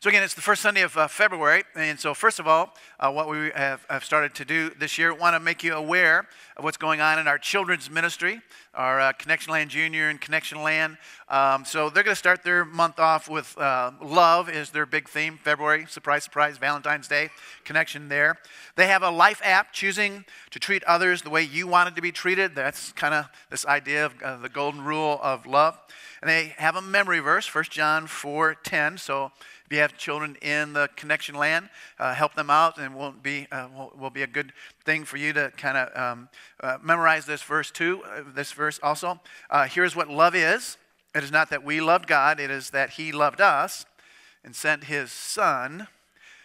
So again, it's the first Sunday of February, and so first of all, what we have started to do this year, want to make you aware of what's going on in our children's ministry, our Connection Land Junior and Connection Land. So they're going to start their month off with love is their big theme, February, surprise, surprise, Valentine's Day, connection there. They have a life app, choosing to treat others the way you wanted to be treated. That's kind of this idea of the golden rule of love. And they have a memory verse, 1 John 4:10. So if you have children in the Connection Land, help them out, and will be a good thing for you to kind of memorize this verse too. This verse also. Here's what love is. It is not that we loved God; it is that He loved us and sent His Son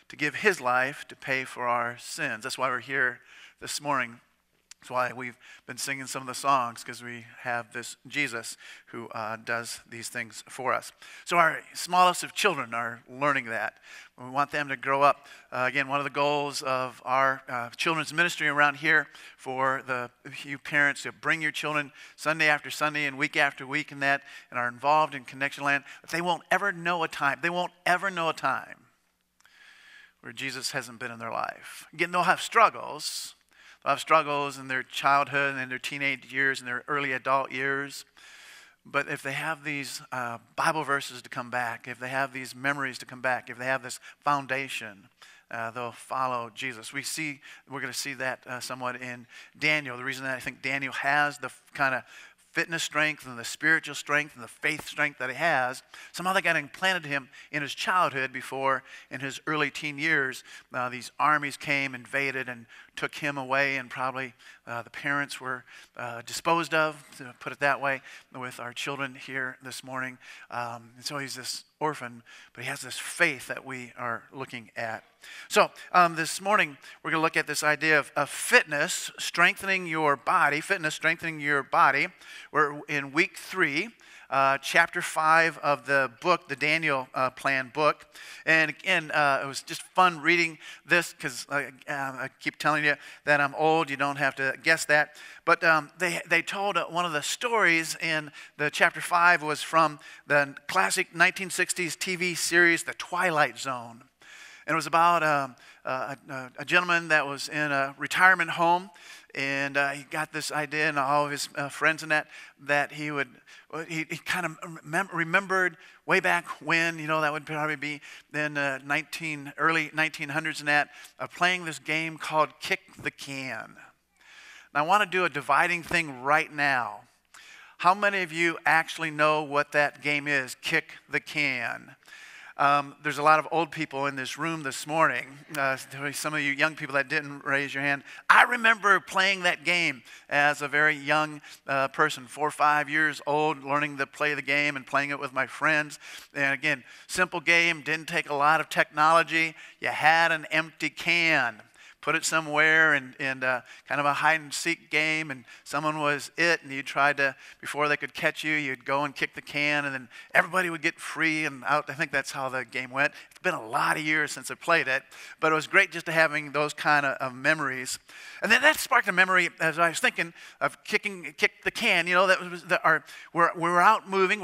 to give His life to pay for our sins. That's why we're here this morning. That's why we've been singing some of the songs, because we have this Jesus who does these things for us. So our smallest of children are learning that. We want them to grow up. Again, one of the goals of our children's ministry around here for you parents to bring your children Sunday after Sunday and week after week and are involved in Connection Land, but they won't ever know a time. They won't ever know a time where Jesus hasn't been in their life. Again, they'll have struggles. They'll have struggles in their childhood and their teenage years and their early adult years. But if they have these Bible verses to come back, if they have these memories to come back, if they have this foundation, they'll follow Jesus. We're going to see that somewhat in Daniel. The reason that I think Daniel has the kind of fitness strength and the spiritual strength and the faith strength that he has, somehow that got implanted to him in his childhood before in his early teen years. These armies came, invaded, and took him away, and probably the parents were disposed of, to put it that way, with our children here this morning. And so he's this orphan, but he has this faith that we are looking at. So this morning, we're going to look at this idea of fitness, strengthening your body. Fitness, strengthening your body. We're in week 3. Chapter 5 of the book, the Daniel Plan book. And again, it was just fun reading this, because I keep telling you that I'm old. You don't have to guess that. But they told one of the stories in the chapter 5 was from the classic 1960s TV series, The Twilight Zone. And it was about a gentleman that was in a retirement home, and he got this idea, and all of his friends in that he kind of remembered way back when, that would probably be in early 1900s and playing this game called Kick the Can. Now, I want to do a dividing thing right now. How many of you actually know what that game is, Kick the Can? There's a lot of old people in this room this morning. Some of you young people that didn't raise your hand. I remember playing that game as a very young person, 4 or 5 years old, learning to play the game and playing it with my friends. And again, simple game, didn't take a lot of technology. You had an empty can. Put it somewhere, and kind of a hide-and-seek game, and someone was it, and you tried to, before they could catch you, you'd go and kick the can, and then everybody would get free and out. I think that's how the game went. It's been a lot of years since I played it, but it was great just having those kind of memories. And then that sparked a memory as I was thinking of kick the can. That was we're out moving.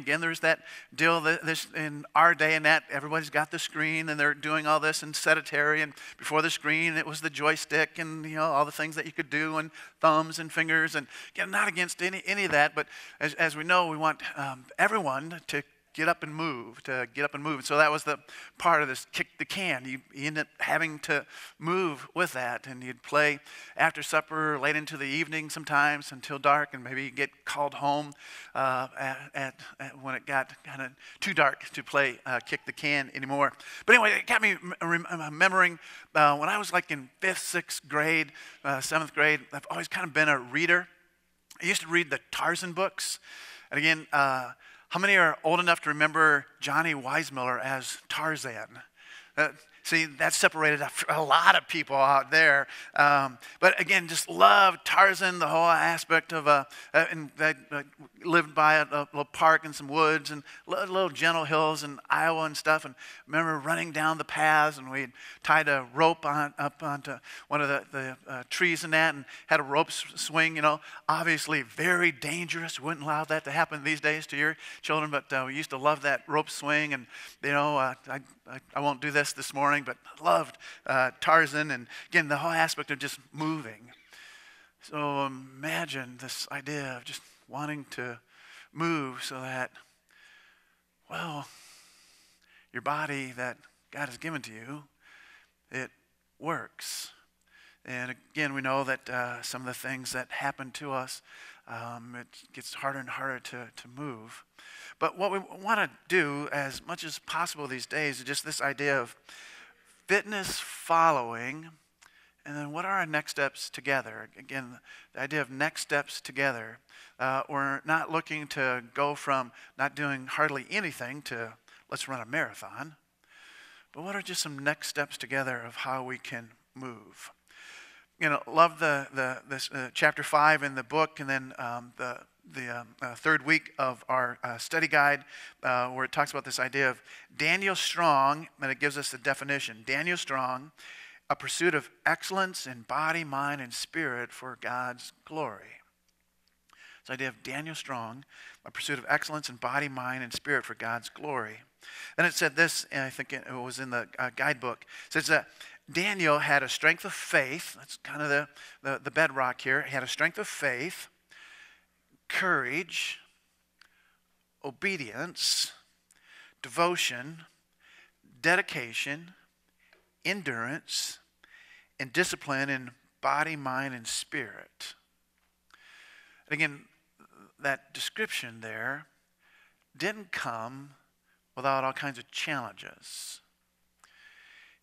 Again, there's that deal this in our day, and that everybody's got the screen, and they're doing all this in sedentary, and before the screen, it was the joystick and all the things that you could do, and thumbs and fingers, and again, not against any of that, but as we know, we want everyone to get up and move, And so that was the part of this kick the can. You end up having to move with that, and you'd play after supper, late into the evening sometimes until dark, and maybe you get called home when it got kind of too dark to play kick the can anymore. But anyway, it got me remembering when I was like in 5th, 6th grade, 7th grade, I've always kind of been a reader. I used to read the Tarzan books. And again, how many are old enough to remember Johnny Weissmuller as Tarzan? See, that separated a lot of people out there. But again, just love Tarzan, the whole aspect of, and they lived by a little park and some woods and little gentle hills in Iowa and stuff. And remember running down the paths, and we tied a rope up onto one of the trees and that, and had a rope swing, obviously very dangerous. We wouldn't allow that to happen these days to your children, but we used to love that rope swing. And, I won't do this morning, but loved Tarzan, and again, the whole aspect of just moving. So imagine this idea of just wanting to move so that, your body that God has given to you, it works. And again, we know that some of the things that happen to us, it gets harder and harder to move. But what we want to do as much as possible these days is just this idea of fitness following, and then what are our next steps together? Again, the idea of next steps together. We're not looking to go from not doing hardly anything to let's run a marathon. But what are just some next steps together of how we can move? Love this chapter 5 in the book, and then the third week of our study guide, where it talks about this idea of Daniel Strong, and it gives us the definition. Daniel Strong, a pursuit of excellence in body, mind, and spirit for God's glory. This idea of Daniel Strong, a pursuit of excellence in body, mind, and spirit for God's glory. And it said this, and I think it was in the guidebook. It says that Daniel had a strength of faith. That's kind of the bedrock here. He had a strength of faith, courage, obedience, devotion, dedication, endurance, and discipline in body, mind, and spirit. And again, that description there didn't come without all kinds of challenges.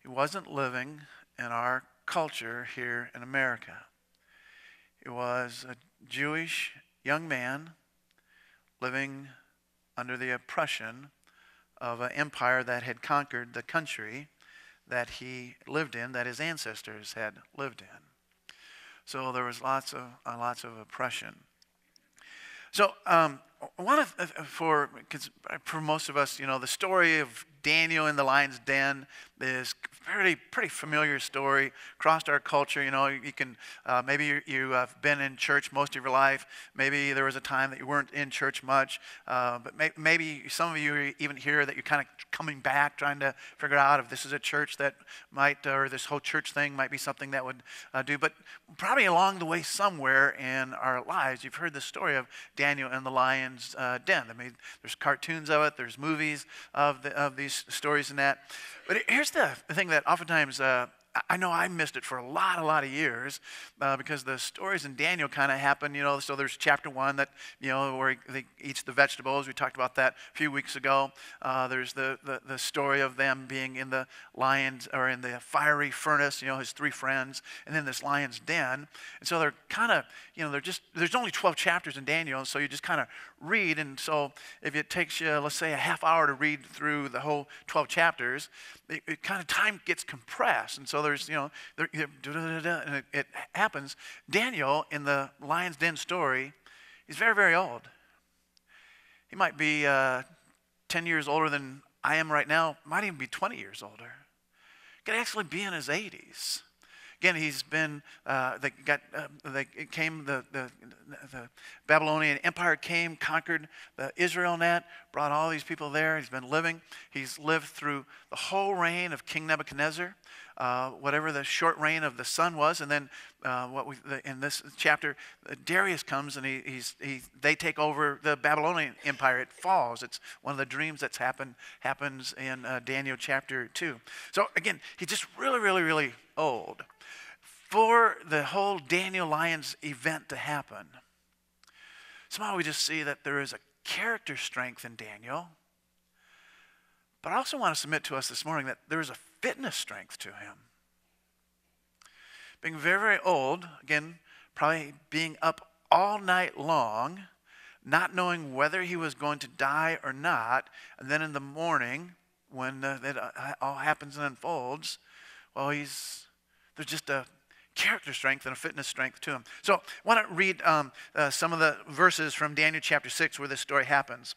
He wasn't living in our culture here in America. He was a Jewish young man living under the oppression of an empire that had conquered the country that he lived in, that his ancestors had lived in. So there was lots of oppression. So for most of us, the story of Daniel in the lion's den is pretty familiar story, crossed our culture. You can maybe you have been in church most of your life. Maybe there was a time that you weren't in church much, but maybe some of you are even here that you're kind of coming back, trying to figure out if this is a church that might, or this whole church thing might be something that would do. But probably along the way somewhere in our lives, you've heard the story of Daniel in the lion's den. I mean, there's cartoons of it, there's movies of these stories and that. But here's the thing that oftentimes I know I missed it for a lot of years because the stories in Daniel kind of happen, so there's chapter 1 that, where he eats the vegetables. We talked about that a few weeks ago. There's the story of them being in the lions, or in the fiery furnace, his 3 friends, and then this lion's den. And so they're kind of, there's only 12 chapters in Daniel, so you just kind of read. And so if it takes you, let's say, a half hour to read through the whole 12 chapters, it kind of time gets compressed. And so there's, and it happens. Daniel, in the lion's den story, he's very, very old. He might be 10 years older than I am right now, might even be 20 years older. Could actually be in his 80s. Again, he's been, the Babylonian Empire came, conquered Israel and that, brought all these people there. He's been living. He's lived through the whole reign of King Nebuchadnezzar, whatever the short reign of the son was. And then in this chapter, Darius comes and they take over the Babylonian Empire. It falls. It's one of the dreams that's happens in Daniel chapter 2. So again, he's just really, really, really old. For the whole Daniel Lions event to happen, somehow we just see that there is a character strength in Daniel. But I also want to submit to us this morning that there is a fitness strength to him. Being very, very old, again, probably being up all night long, not knowing whether he was going to die or not, and then in the morning, when that all happens and unfolds, well, there's just a character strength and a fitness strength to him. So I want to read some of the verses from Daniel chapter 6 where this story happens.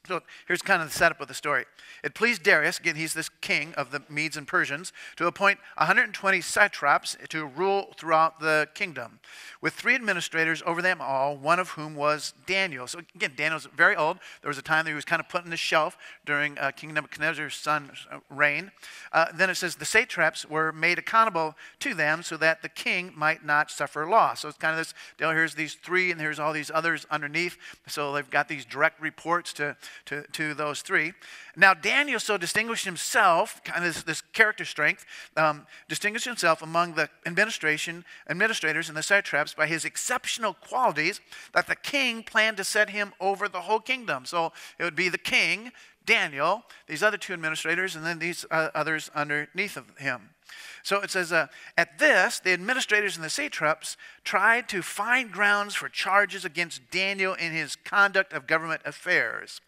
So here's kind of the setup of the story. It pleased Darius, again, he's this king of the Medes and Persians, to appoint 120 satraps to rule throughout the kingdom, with 3 administrators over them all, one of whom was Daniel. So again, Daniel's very old. There was a time that he was kind of put on the shelf during King Nebuchadnezzar's son's reign. Then it says the satraps were made accountable to them so that the king might not suffer loss. So it's kind of this deal. Here's these 3 and here's all these others underneath. So they've got these direct reports to those 3. Now Daniel so distinguished himself, kind of this character strength, distinguished himself among the administrators and the satraps by his exceptional qualities that the king planned to set him over the whole kingdom. So it would be the king, Daniel, these other 2 administrators, and then these others underneath of him. So it says, at this, the administrators and the satraps tried to find grounds for charges against Daniel in his conduct of government affairs,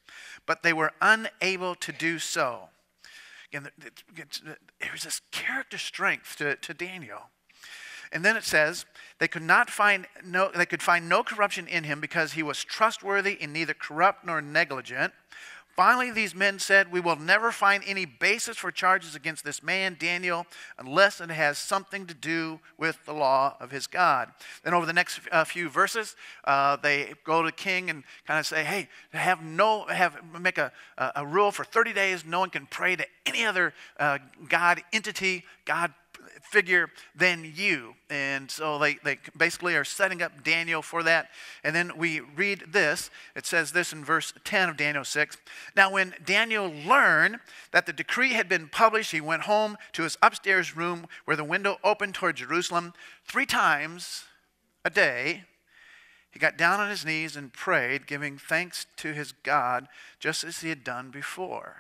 but they were unable to do so. Again, there's this character strength to Daniel. And then it says, they could find no corruption in him because he was trustworthy and neither corrupt nor negligent. Finally, these men said, we will never find any basis for charges against this man, Daniel, unless it has something to do with the law of his God. Then over the next few verses, they go to the king and kind of say, hey, make a rule for 30 days. No one can pray to any other God entity, God figure than you. And so they basically are setting up Daniel for that. And then we read this. It says this in verse 10 of Daniel 6. Now when Daniel learned that the decree had been published, he went home to his upstairs room where the window opened toward Jerusalem. 3 times a day he got down on his knees and prayed, giving thanks to his God, just as he had done before.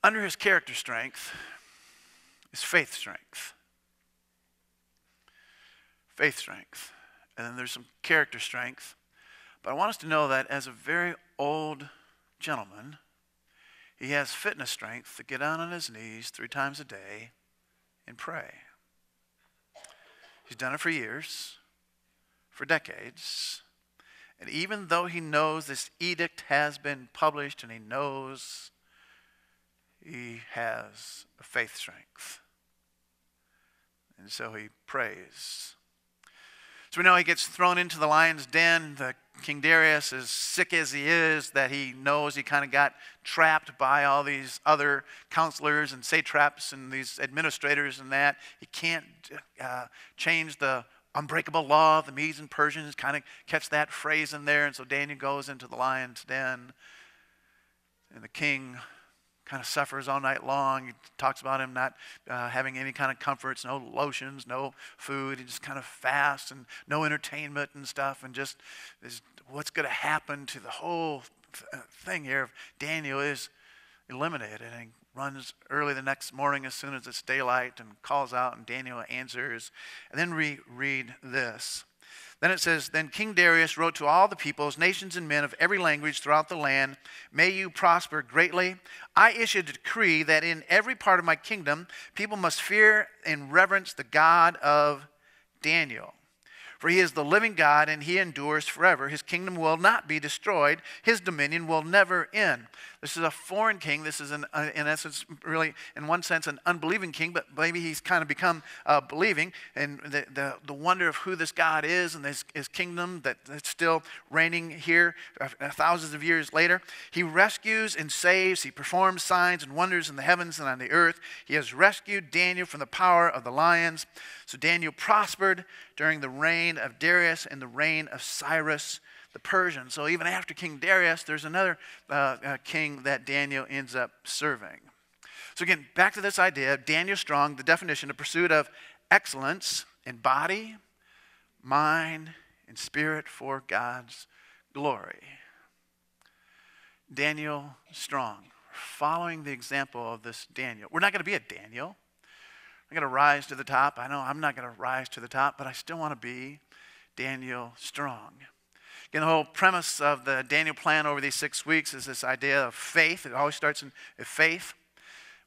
Under his character strength is faith strength. Faith strength. And then there's some character strength. But I want us to know that as a very old gentleman, he has fitness strength to get down on his knees 3 times a day and pray. He's done it for years, for decades. And even though he knows this edict has been published and he knows he has a faith strength. And so he prays. So we know he gets thrown into the lion's den. King Darius, as sick as he is, that he knows he kind of got trapped by all these other counselors and satraps and these administrators and that. He can't change the unbreakable law of the Medes and Persians, kind of catch that phrase in there. And so Daniel goes into the lion's den. And the king kind of suffers all night long. He talks about him not having any kind of comforts, no lotions, no food. He just kind of fasts and no entertainment and stuff. And just what's going to happen to the whole thing here if Daniel is eliminated. And he runs early the next morning as soon as it's daylight and calls out, and Daniel answers. And then we read this. Then it says, then King Darius wrote to all the peoples, nations, and men of every language throughout the land, may you prosper greatly. I issued a decree that in every part of my kingdom, people must fear and reverence the God of Daniel. For he is the living God, and he endures forever. His kingdom will not be destroyed. His dominion will never end. This is a foreign king. This is, in essence, really, in one sense, an unbelieving king, but maybe he's kind of become believing. And the wonder of who this God is and his kingdom that's still reigning here thousands of years later. He rescues and saves. He performs signs and wonders in the heavens and on the earth. He has rescued Daniel from the power of the lions. So Daniel prospered during the reign of Darius and the reign of Cyrus the Persian. So even after King Darius, there's another king that Daniel ends up serving. So again, back to this idea of Daniel strong, the definition, the pursuit of excellence in body, mind, and spirit for God's glory. Daniel strong, following the example of this Daniel. We're not going to be a Daniel. I'm going to rise to the top. I know I'm not going to rise to the top, but I still want to be Daniel strong. Again, the whole premise of the Daniel plan over these 6 weeks is this idea of faith. It always starts in faith.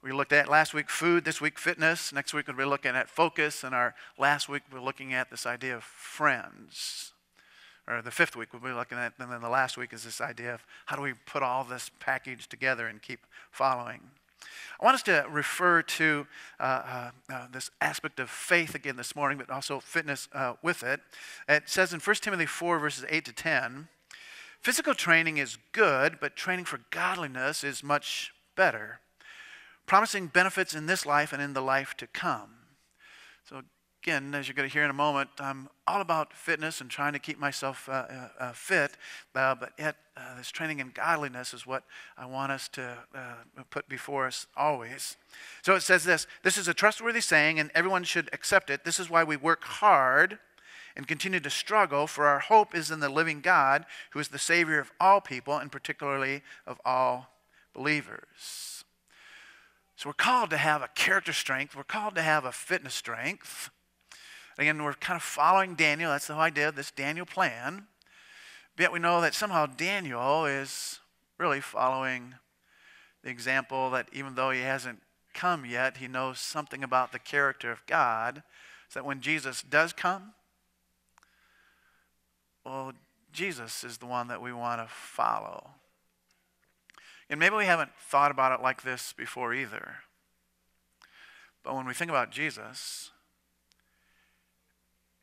We looked at last week food, this week fitness. Next week we'll be looking at focus, and our last week we're looking at this idea of friends. Or the 5th week we'll be looking at, and then the last week is this idea of how do we put all this package together and keep following. I want us to refer to this aspect of faith again this morning, but also fitness with it. It says in 1 Timothy 4, verses 8 to 10, physical training is good, but training for godliness is much better, promising benefits in this life and in the life to come. So again, as you're going to hear in a moment, I'm all about fitness and trying to keep myself fit, but yet this training in godliness is what I want us to put before us always. So it says this is a trustworthy saying, and everyone should accept it. This is why we work hard and continue to struggle, for our hope is in the living God, who is the Savior of all people, and particularly of all believers. So we're called to have a character strength. We're called to have a fitness strength. Again, we're kind of following Daniel. That's the whole idea of this Daniel plan. But yet we know that somehow Daniel is really following the example that even though he hasn't come yet, he knows something about the character of God, so that when Jesus does come, well, Jesus is the one that we want to follow. And maybe we haven't thought about it like this before either. But when we think about Jesus,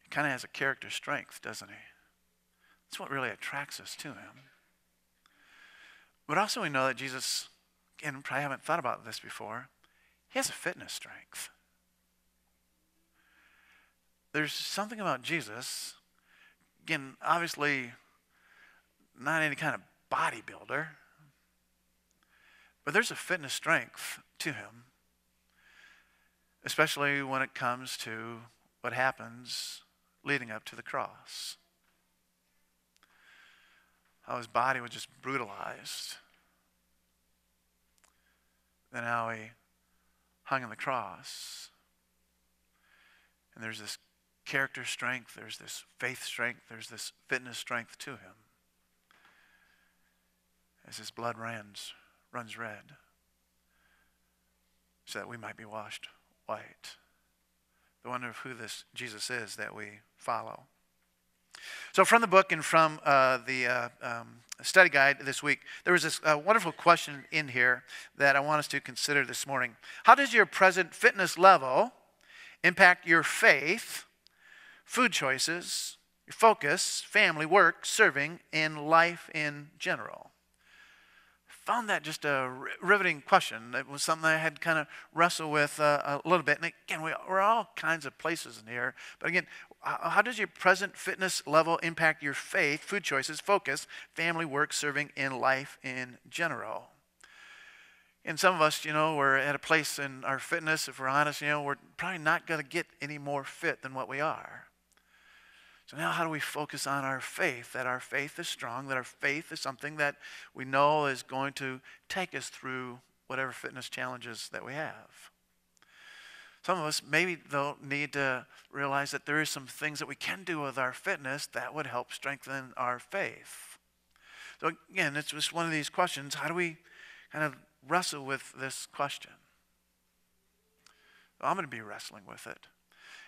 he kind of has a character strength, doesn't he? That's what really attracts us to him. But also we know that Jesus, again, we probably haven't thought about this before, he has a fitness strength. There's something about Jesus, again, obviously not any kind of bodybuilder, but there's a fitness strength to him, especially when it comes to what happens leading up to the cross. How his body was just brutalized. Then how he hung on the cross. And there's this character strength, there's this faith strength, there's this fitness strength to him. As his blood runs red, so that we might be washed white. The wonder of who this Jesus is that we follow. So from the book and from the study guide this week, there was this wonderful question in here that I want us to consider this morning. How does your present fitness level impact your faith, food choices, your focus, family, work, serving, and life in general? Found that just a riveting question. It was something I had kind of wrestled with a little bit. And again, we're all kinds of places in here. But again, how does your present fitness level impact your faith, food choices, focus, family, work, serving, and life in general? And some of us, we're at a place in our fitness, if we're honest, we're probably not going to get any more fit than what we are. So now how do we focus on our faith, that our faith is strong, that our faith is something that we know is going to take us through whatever fitness challenges that we have. Some of us maybe, though, need to realize that there is some things that we can do with our fitness that would help strengthen our faith. So again, it's just one of these questions. How do we kind of wrestle with this question? Well, I'm going to be wrestling with it.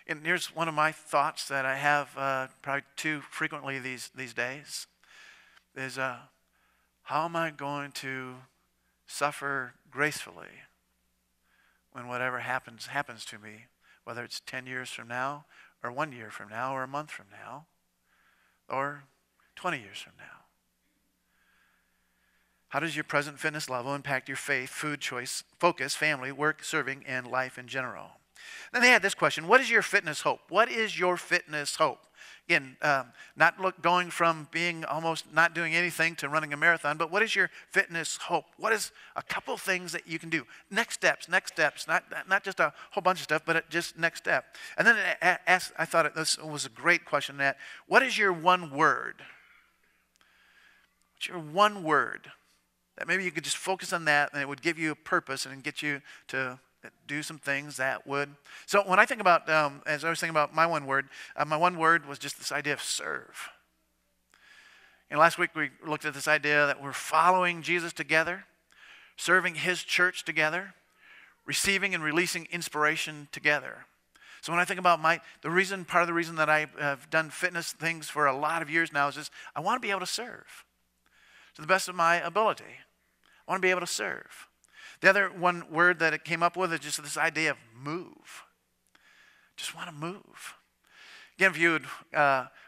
And here's one of my thoughts that I have probably too frequently these days is how am I going to suffer gracefully when whatever happens to me, whether it's 10 years from now or 1 year from now or a month from now or 20 years from now? How does your present fitness level impact your faith, food choice, focus, family, work, serving, and life in general? Then they had this question: what is your fitness hope? What is your fitness hope? Again, going from being almost not doing anything to running a marathon, but what is your fitness hope? What is a couple things that you can do? Next steps, not just a whole bunch of stuff, but just next step. And then I thought this was a great question, that what is your one word? What's your one word? That maybe you could just focus on that and it would give you a purpose and get you to do some things that would. So when I think about, as I was thinking about my one word was just this idea of serve. And last week we looked at this idea that we're following Jesus together, serving his church together, receiving and releasing inspiration together. So when I think about part of the reason that I have done fitness things for a lot of years now is just I want to be able to serve to the best of my ability. I want to be able to serve. The other one word that it came up with is just this idea of move. Just want to move. Again, if you would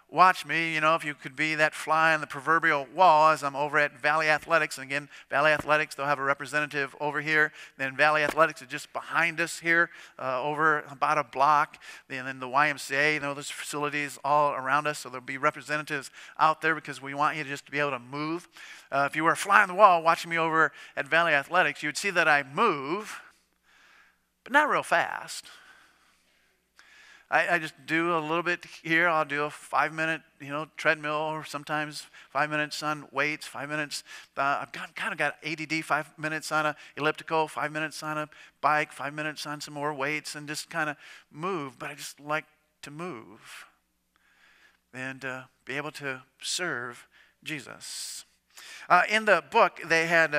watch me, if you could be that fly on the proverbial wall as I'm over at Valley Athletics. And again, Valley Athletics, they'll have a representative over here. Then Valley Athletics is just behind us here, over about a block. And then the YMCA, those facilities all around us. So there'll be representatives out there because we want you just to be able to move. If you were a fly on the wall watching me over at Valley Athletics, you would see that I move, but not real fast. I just do a little bit here. I'll do a 5-minute, treadmill, or sometimes 5 minutes on weights, 5 minutes. I've kind of got ADD, 5 minutes on a elliptical, 5 minutes on a bike, 5 minutes on some more weights, and just kind of move. But I just like to move and be able to serve Jesus. In the book, they had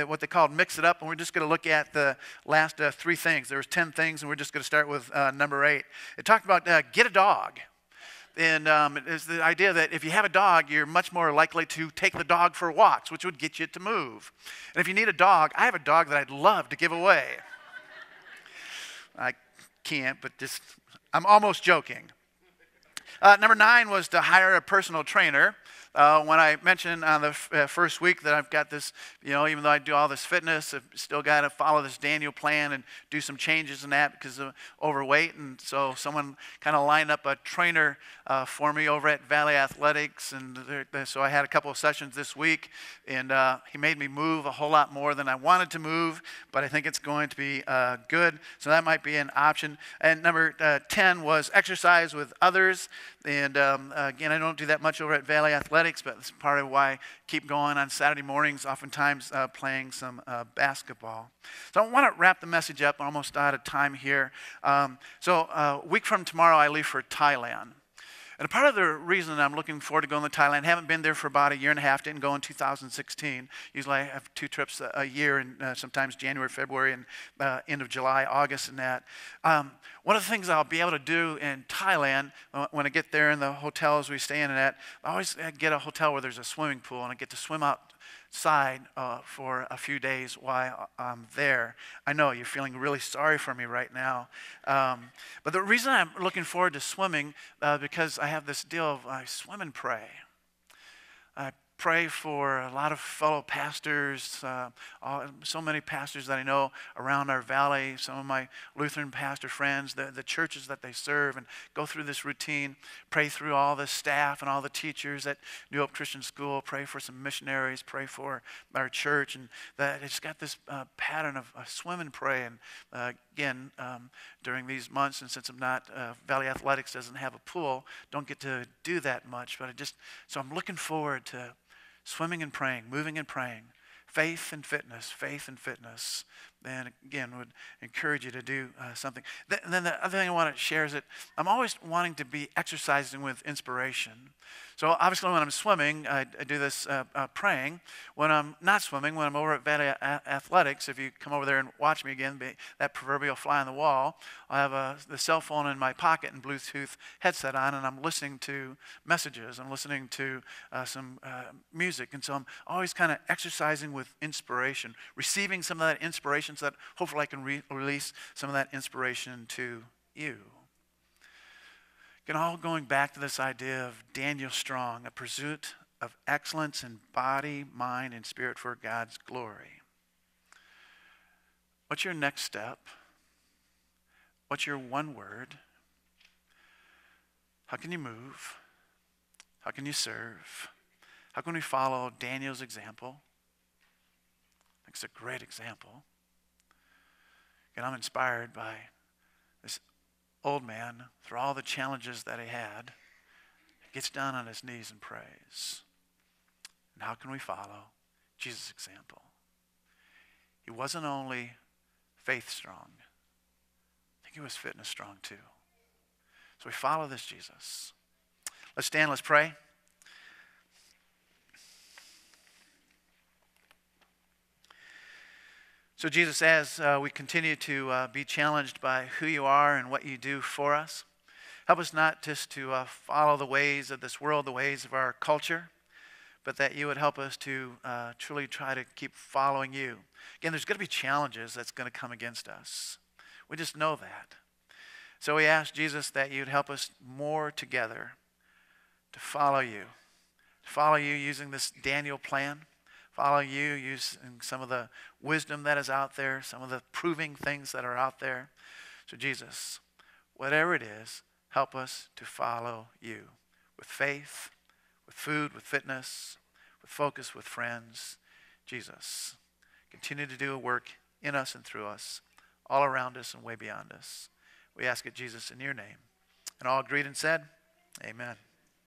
what they called Mix It Up, and we're just going to look at the last 3 things. There was 10 things, and we're just going to start with number 8. It talked about get a dog. And it's the idea that if you have a dog, you're much more likely to take the dog for walks, which would get you to move. And if you need a dog, I have a dog that I'd love to give away. I can't, but I'm almost joking. Number 9 was to hire a personal trainer. When I mentioned on the first week that I've got this, even though I do all this fitness, I've still got to follow this Daniel plan and do some changes in that because of overweight. And so someone kind of lined up a trainer for me over at Valley Athletics. And so I had a couple of sessions this week, and he made me move a whole lot more than I wanted to move, but I think it's going to be good. So that might be an option. And number 10 was exercise with others. And again, I don't do that much over at Valley Athletics, but it's part of why I keep going on Saturday mornings, oftentimes playing some basketball. So I want to wrap the message up. I'm almost out of time here. So a week from tomorrow, I leave for Thailand. And a part of the reason I'm looking forward to going to Thailand, haven't been there for about a year and a half, didn't go in 2016. Usually I have 2 trips a year, and sometimes January, February, and end of July, August, and that. One of the things I'll be able to do in Thailand, when I get there in the hotels we stay in and at, I always get a hotel where there's a swimming pool, and I get to swim outside for a few days while I'm there. I know you're feeling really sorry for me right now. But the reason I'm looking forward to swimming, because I have this deal of I swim and pray. I pray for a lot of fellow pastors, so many pastors that I know around our valley, some of my Lutheran pastor friends, the churches that they serve, and go through this routine, pray through all the staff and all the teachers at New Hope Christian School, pray for some missionaries, pray for our church, and that it's got this pattern of swim and pray. And again, during these months, and since I'm not, Valley Athletics doesn't have a pool, don't get to do that much, but so I'm looking forward to swimming and praying, moving and praying, faith and fitness, then again would encourage you to do something. And then the other thing I want to share is that I'm always wanting to be exercising with inspiration. So obviously when I'm swimming, I do this praying. When I'm not swimming, when I'm over at Valley Athletics, if you come over there and watch me again, that proverbial fly on the wall, I have the cell phone in my pocket and Bluetooth headset on, and I'm listening to messages. I'm listening to some music. And so I'm always kind of exercising with inspiration, receiving some of that inspiration so that hopefully I can release some of that inspiration to you. Again, all going back to this idea of Daniel Strong, a pursuit of excellence in body, mind, and spirit for God's glory. What's your next step? What's your one word? How can you move? How can you serve? How can we follow Daniel's example? I think it's a great example. And I'm inspired by this old man, through all the challenges that he had, gets down on his knees and prays. And how can we follow Jesus' example? He wasn't only faith strong, I think he was fitness strong too. So we follow this Jesus. Let's stand, let's pray. So Jesus, as we continue to be challenged by who you are and what you do for us, help us not just to follow the ways of this world, the ways of our culture, but that you would help us to truly try to keep following you. Again, there's going to be challenges that's going to come against us. We just know that. So we ask, Jesus, that you'd help us more together to follow you using this Daniel plan, follow you using some of the wisdom that is out there, some of the proving things that are out there. So Jesus, whatever it is, help us to follow you with faith, with food, with fitness, with focus, with friends. Jesus, continue to do a work in us and through us, all around us and way beyond us. We ask it, Jesus, in your name. And all agreed and said, amen.